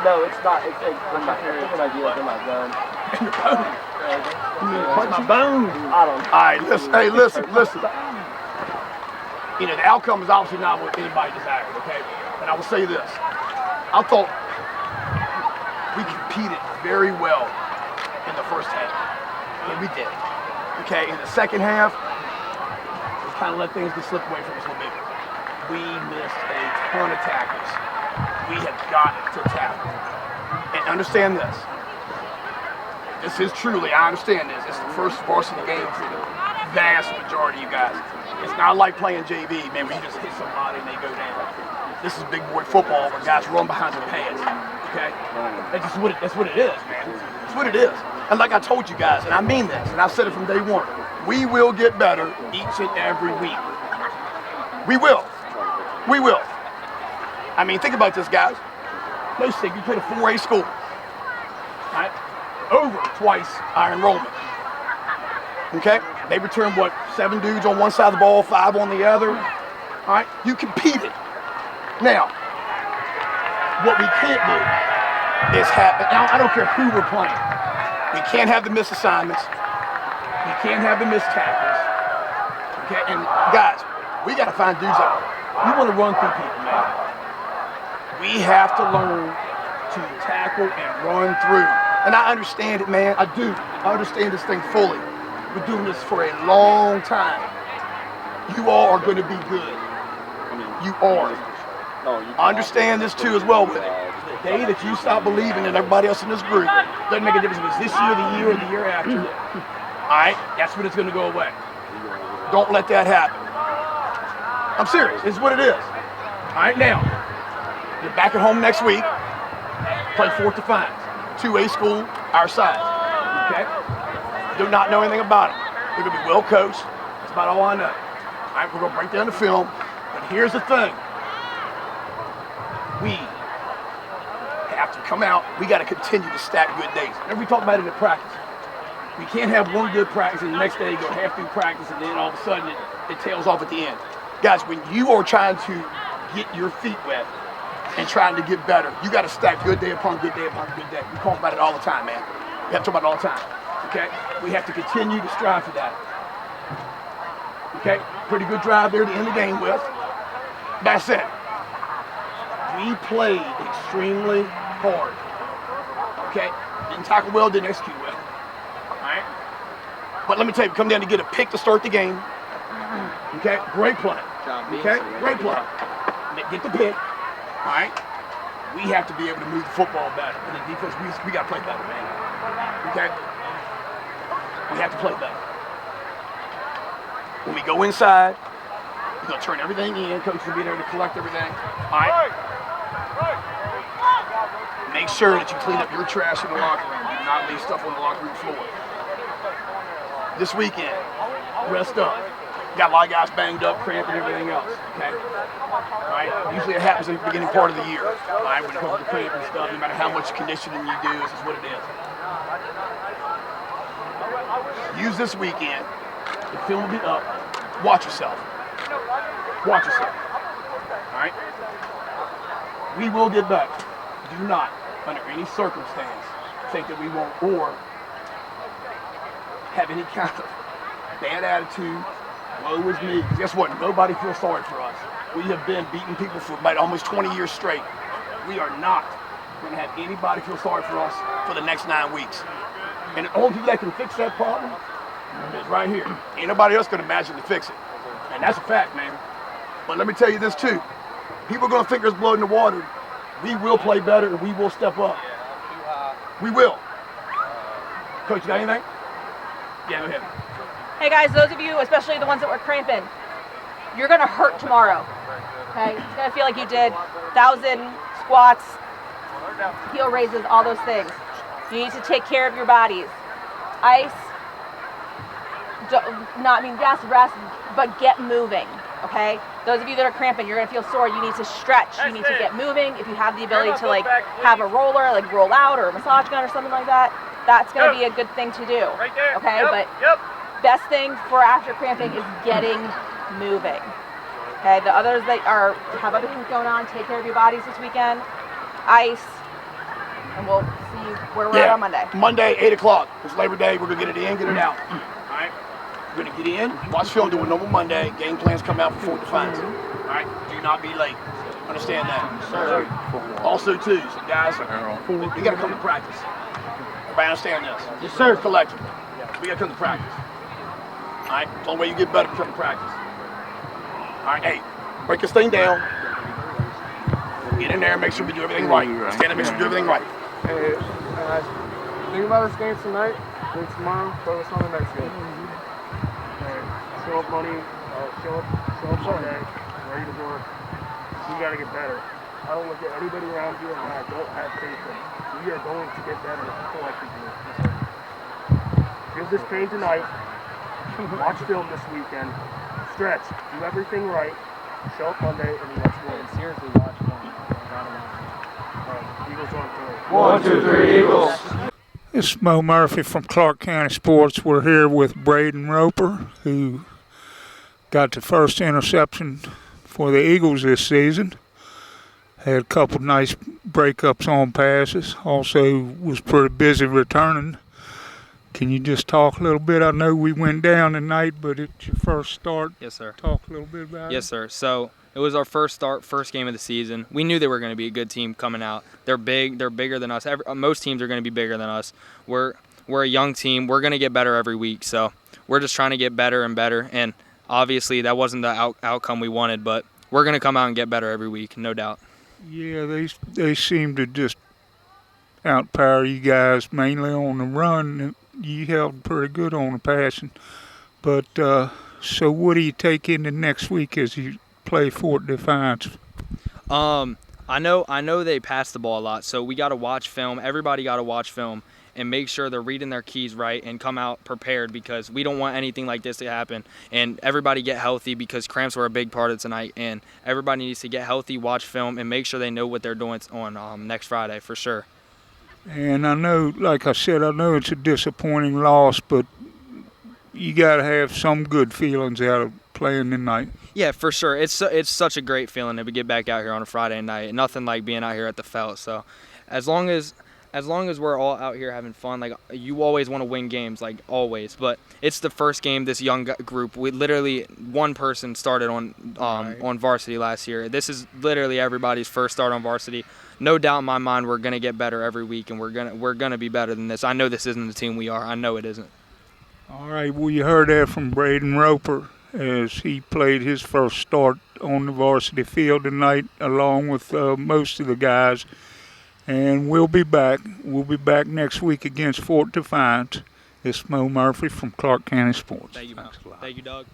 No, it's not. I'm not sure what I do in my zone. Punch my bone. I don't know. All right, listen. Hey, listen. You know, the outcome is obviously not what anybody desired, okay? But I will say this. I thought we competed very well in the first half. And we did. Okay, in the second half, we kind of let things get slipped away from us a little bit. We missed a ton of tackles. We have got to tackle. And understand this. This is truly, I understand this. It's the first varsity game for the vast majority of you guys. It's not like playing JV, man, where you just hit somebody and they go down. This is big boy football where guys run behind their pads. Okay? That's what it is, man. That's what it is. And like I told you guys, and I mean this, and I've said it from day one, we will get better each and every week. We will. We will. I mean, think about this, guys. No stick, you played a 4A school. Right? Over twice our enrollment. Okay? They returned, what, 7 dudes on one side of the ball, 5 on the other. All right? You competed. Now, what we can't do is have, now I don't care who we're playing. We can't have the missed assignments. We can't have the missed tackles. Okay? And guys, we got to find dudes that we want to run through people, man. We have to learn to tackle and run through. And I understand it, man. I do. I understand this thing fully. We're doing this for a long time. You all are going to be good. You are. I understand this too as well with it. The day that you stop believing in everybody else in this group, doesn't make a difference if it's this year, the year, or the year after. All right? That's when it's going to go away. Don't let that happen. I'm serious. It's what it is. All right, now. You're back at home next week. Play 4th Defiance. 2A school, our size. Okay? Do not know anything about them. They're going to be well coached. That's about all I know. All right, we're going to break down the film. But here's the thing. We have to come out. We got to continue to stack good days. Remember we talked about it in practice. We can't have one good practice and the next day go half through practice and then all of a sudden it tails off at the end. Guys, when you are trying to get your feet wet and trying to get better, you got to stack good day upon good day upon good day. We talk about it all the time, man. We have to talk about it all the time. Okay? We have to continue to strive for that. Okay? Pretty good drive there to end the game with. That's it. We played extremely hard. Okay? Didn't tackle well, didn't execute well. Alright? But let me tell you, come down to get a pick to start the game. Okay? Great play. Okay? Great play. Get the pick. Alright? We have to be able to move the football better. And the defense, we got to play better, man. Okay? We have to play better. When we go inside, we're going to turn everything in. Coach will be there to collect everything. Alright? Make sure that you clean up your trash in the locker room. Do not leave stuff on the locker room floor. This weekend, rest up. Got a lot of guys banged up, cramped, and everything else. Okay? All right? Usually it happens at the beginning part of the year. All right? When it comes to cramp and stuff, no matter how much conditioning you do, this is what it is. Use this weekend. The film will be up. Watch yourself. Watch yourself. All right? We will get better. Do not, under any circumstance, think that we won't or have any kind of bad attitude. Woe is me. Guess what? Nobody feels sorry for us. We have been beating people for about almost 20 years straight. We are not going to have anybody feel sorry for us for the next 9 weeks. And the only people that can fix that problem is right here. Ain't nobody else going to imagine to fix it. And that's a fact, man. But let me tell you this too. People are going to think there's blood in the water. We will play better and we will step up. We will. Coach, you got anything? Yeah, go ahead. Hey guys, those of you, especially the ones that were cramping, you're gonna hurt tomorrow. Okay? It's gonna feel like you did 1,000 squats, heel raises, all those things. You need to take care of your bodies. ice. Yes, rest, but get moving. Okay. Those of you that are cramping, you're gonna feel sore. You need to stretch. You need to get moving. If you have the ability to like have a roller, like roll out, or a massage gun or something like that, that's gonna be a good thing to do. Right there. Okay. Yep. But best thing for after cramping is getting moving. Okay. The others that have other things going on, take care of your bodies this weekend. Ice, and we'll see where we're at on Monday. Monday, 8 o'clock. It's Labor Day. We're gonna get it in, get it out. All right. We're gonna get in, watch film, do a normal Monday. Game plans come out before defines. All right. Do not be late. Understand that. Sir. Also, too, so guys, we gotta come to practice. Everybody understand this? Yes, sir. Collectively, we gotta come to practice. All right. The only way you get better, come to practice. All right. Hey, break this thing down. Get in there, make sure we do everything right. Stand up, make sure we do everything right. Hey, think about this game tonight, then tomorrow, focus on the next game. Show up money, show up Sunday, ready to work. We got to get better. I don't look at anybody around here and I don't have faith in. We are going to get better collectively. Feel this pain tonight. Watch film this weekend. Stretch. Do everything right. Show up Monday and let's win. Seriously, watch one. Eagles on 3. 1, 2, 3, Eagles. This is Moe Murphy from Clarke County Sports. We're here with Brayden Roper, who got the first interception for the Eagles this season. Had a couple nice breakups on passes. Also was pretty busy returning. Can you just talk a little bit? I know we went down tonight, but it's your first start. Yes, sir. Talk a little bit about it. Yes, sir. So it was our first game of the season. We knew they were going to be a good team coming out. They're big. They're bigger than us. Most teams are going to be bigger than us. We're a young team. We're going to get better every week. So we're just trying to get better and better. And obviously that wasn't the outcome we wanted, but we're going to come out and get better every week, no doubt. Yeah, they seem to just outpower you guys mainly on the run. You held pretty good on the passing. But so what do you take into next week as you play Fort Defiance? I know they pass the ball a lot, so we got to watch film. Everybody got to watch film and make sure they're reading their keys right and come out prepared, because we don't want anything like this to happen. And everybody get healthy, because cramps were a big part of tonight. And everybody needs to get healthy, watch film, and make sure they know what they're doing on next Friday for sure. And I know, like I said, I know it's a disappointing loss, but you got to have some good feelings out of playing tonight. Yeah, for sure. It's such a great feeling to get back out here on a Friday night. Nothing like being out here at the Felt. So as long as we're all out here having fun, like, you always want to win games, like always. But it's the first game, this young group. We literally, one person started on varsity last year. This is literally everybody's first start on varsity. No doubt in my mind we're gonna get better every week, and we're gonna be better than this. I know this isn't the team we are. I know it isn't. All right. Well, you heard that from Brayden Roper as he played his first start on the varsity field tonight, along with most of the guys. And we'll be back. We'll be back next week against Fort Defiance. It's Moe Murphy from Clarke County Sports. Thank you, Mo. Thank you, Doug.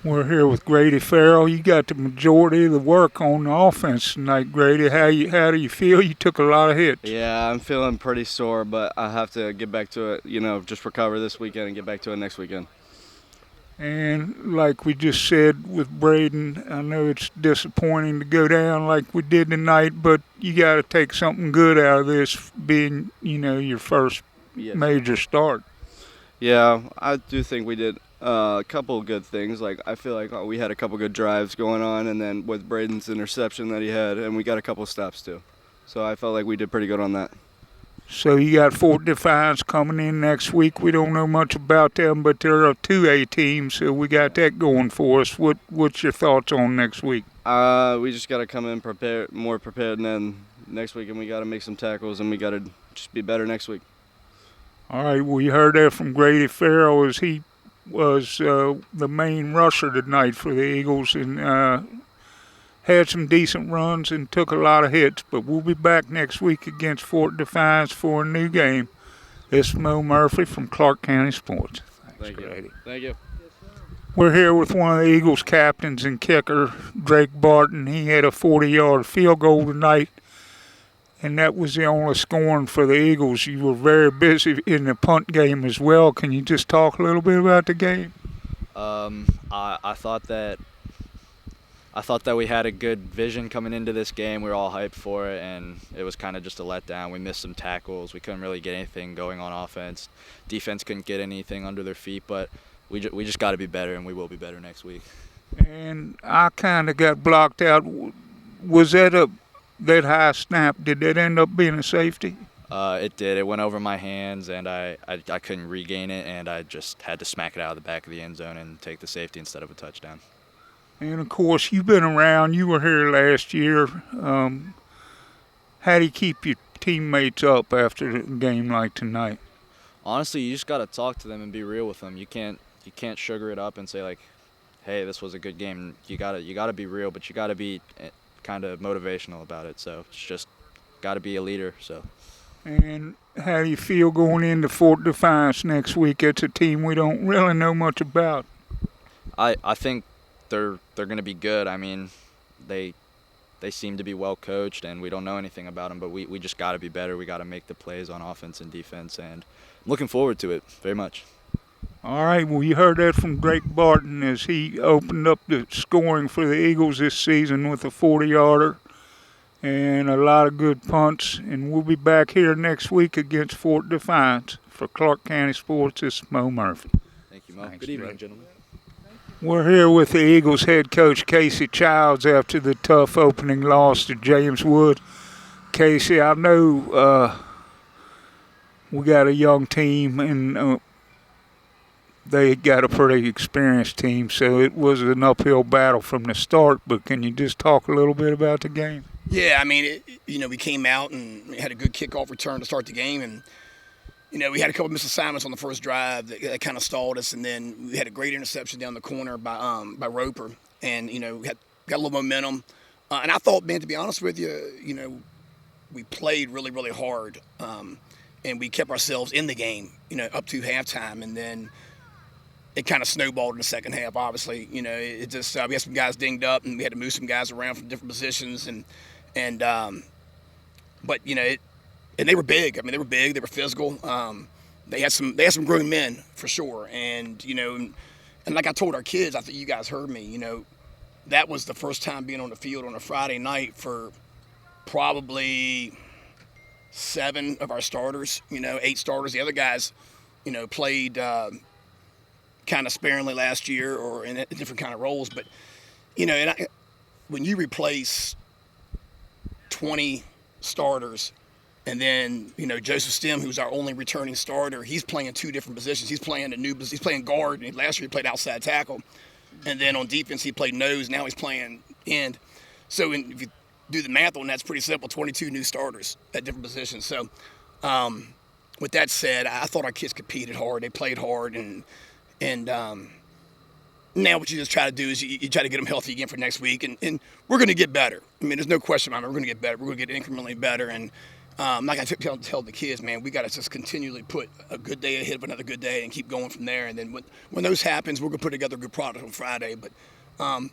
We're here with Grady Ferrell. You got the majority of the work on the offense tonight, Grady. How do you feel? You took a lot of hits. Yeah, I'm feeling pretty sore, but I have to get back to it, just recover this weekend and get back to it next weekend. And like we just said with Braden, I know it's disappointing to go down like we did tonight, but you got to take something good out of this being, your first major start. Yeah, I do think we did a couple of good things. Like, I feel like we had a couple good drives going on, and then with Braden's interception that he had, and we got a couple stops too. So I felt like we did pretty good on that. So you got Fort Defiance coming in next week. We don't know much about them, but they're a 2A team, so we got that going for us. What's your thoughts on next week? We just got to come in more prepared, and then next week, and we got to make some tackles, and we got to just be better next week. All right. Well, you heard that from Grady Ferrell as he was the main rusher tonight for the Eagles, and had some decent runs and took a lot of hits. But we'll be back next week against Fort Defiance for a new game. This is Moe Murphy from Clarke County Sports. Thanks, Grady. Thank you. We're here with one of the Eagles' captains and kicker, Drake Barton. He had a 40-yard field goal tonight. and that was the only scoring for the Eagles. You were very busy in the punt game as well. Can you just talk a little bit about the game? I thought that we had a good vision coming into this game. We were all hyped for it, and it was kind of just a letdown. We missed some tackles. We couldn't really get anything going on offense. Defense couldn't get anything under their feet, but we just got to be better, and we will be better next week. And I kind of got blocked out. Was that that high snap? Did that end up being a safety? It did. It went over my hands, and I couldn't regain it, and I just had to smack it out of the back of the end zone and take the safety instead of a touchdown. And, of course, you've been around. You were here last year. How do you keep your teammates up after a game like tonight? Honestly, you just got to talk to them and be real with them. You can't sugar it up and say, like, hey, this was a good game. You gotta be real, but you got to be kind of motivational about it. So it's just got to be a leader. So. And how do you feel going into Fort Defiance next week? It's a team we don't really know much about. I think they're going to be good. I mean, they seem to be well coached, and we don't know anything about them, but we just got to be better. We got to make the plays on offense and defense, and I'm looking forward to it very much. All right, well, you heard that from Drake Barton as he opened up the scoring for the Eagles this season with a 40-yarder and a lot of good punts. And we'll be back here next week against Fort Defiance. For Clarke County Sports, this is Moe Murphy. Thank you, Mo. Good evening, gentlemen. We're here with the Eagles head coach, Casey Childs, after the tough opening loss to James Wood. Casey, I know we got a young team, and they got a pretty experienced team, so it was an uphill battle from the start. But can you just talk a little bit about the game? Yeah, I mean, we came out and we had a good kickoff return to start the game, and we had a couple of missed assignments on the first drive that kind of stalled us, and then we had a great interception down the corner by Roper, and we got a little momentum. And I thought, man, to be honest with you, we played really, really hard, and we kept ourselves in the game, up to halftime, and then it kind of snowballed in the second half. Obviously, it just we had some guys dinged up, and we had to move some guys around from different positions, but and they were big. I mean, they were big. They were physical. They had some grown men for sure. And and like I told our kids, I think you guys heard me. That was the first time being on the field on a Friday night for probably 7 of our starters. 8 starters. The other guys, played kind of sparingly last year or in different kind of roles. But when you replace 20 starters. And then, Joseph Stem, who's our only returning starter, he's playing 2 different positions. He's playing he's playing guard, and last year he played outside tackle. And then on defense, he played nose. Now he's playing end. So if you do the math on that, it's pretty simple, 22 new starters at different positions. So with that said, I thought our kids competed hard. They played hard. And now what you just try to do is you try to get them healthy again for next week. And we're going to get better. I mean, there's no question about it. We're going to get better. We're going to get incrementally better. And I'm not going to tell the kids, man, we got to just continually put a good day ahead of another good day and keep going from there. And then when those happens, we're going to put together a good product on Friday. But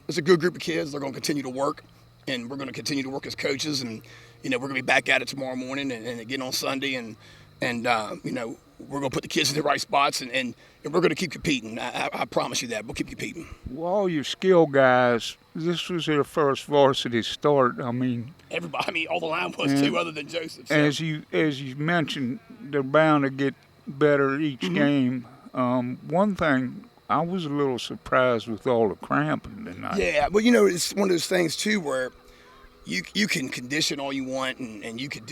it's a good group of kids. They're going to continue to work, and we're going to continue to work as coaches. And, we're going to be back at it tomorrow morning and again on Sunday. And we're going to put the kids in the right spots, and we're going to keep competing. I promise you that. We'll keep competing. Well, all your skill guys, this was their first varsity start. I mean, everybody. I mean, all the line was too, other than Joseph. So. As you mentioned, they're bound to get better each game. One thing, I was a little surprised with all the cramping tonight. Yeah, well, it's one of those things too where you can condition all you want, and you could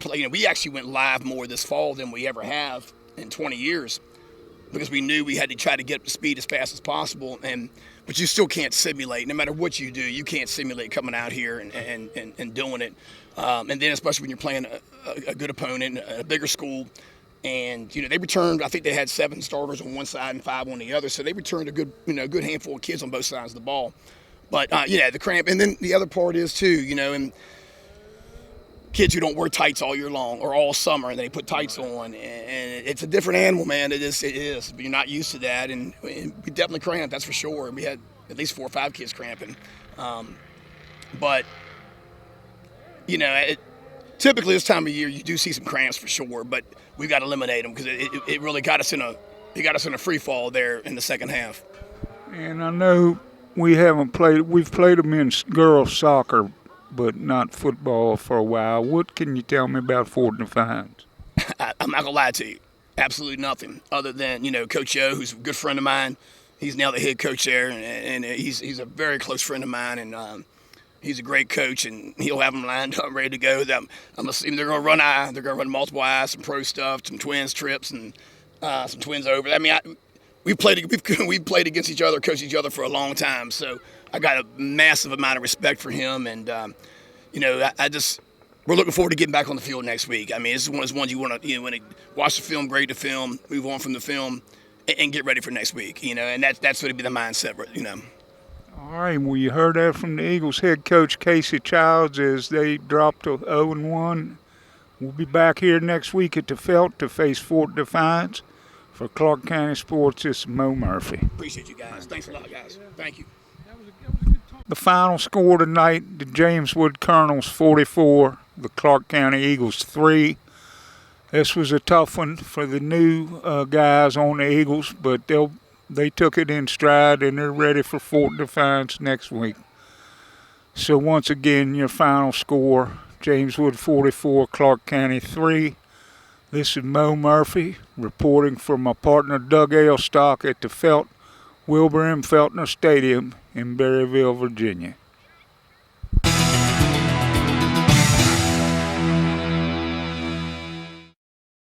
play. We actually went live more this fall than we ever have in 20 years. Because we knew we had to try to get up to speed as fast as possible, but you still can't simulate. No matter what you do, you can't simulate coming out here and doing it. And then especially when you're playing a good opponent, a bigger school, and they returned. I think they had 7 starters on one side and 5 on the other, so they returned a good good handful of kids on both sides of the ball. But the cramp, and then the other part is too, and kids who don't wear tights all year long or all summer, and they put tights on, and it's a different animal, man. It is. But you're not used to that, and we definitely cramped, that's for sure. We had at least 4 or 5 kids cramping, but typically this time of year you do see some cramps for sure, but we got to eliminate them because it really got us in a free fall there in the second half. And I know we've played them in girls soccer, but not football for a while. What can you tell me about Fort Defiance? I'm not gonna lie to you, absolutely nothing other than Coach O, who's a good friend of mine. He's now the head coach there, and he's a very close friend of mine, and he's a great coach, and he'll have them lined up, ready to go. I'm assuming they're going to run multiple eyes, some pro stuff, some twins trips, and some twins over. I mean, we've played against each other, coached each other for a long time, so I got a massive amount of respect for him, and we're looking forward to getting back on the field next week. I mean, this is one of those ones you want to watch the film, grade the film, move on from the film, and get ready for next week. And that's going to be the mindset. All right, well, you heard that from the Eagles head coach, Casey Childs, as they dropped to 0-1. We'll be back here next week at the Felt to face Fort Defiance. For Clarke County Sports, this is Moe Murphy. Appreciate you guys. Thanks a lot, guys. Thank you. The final score tonight, the Jameswood Colonels 44, the Clarke County Eagles 3. This was a tough one for the new guys on the Eagles, but they took it in stride, and they're ready for Fort Defiance next week. So once again, your final score, Jameswood 44, Clarke County 3. This is Moe Murphy reporting from my partner Doug Ailstock at the Wilbur M. Feltner Stadium in Berryville, Virginia.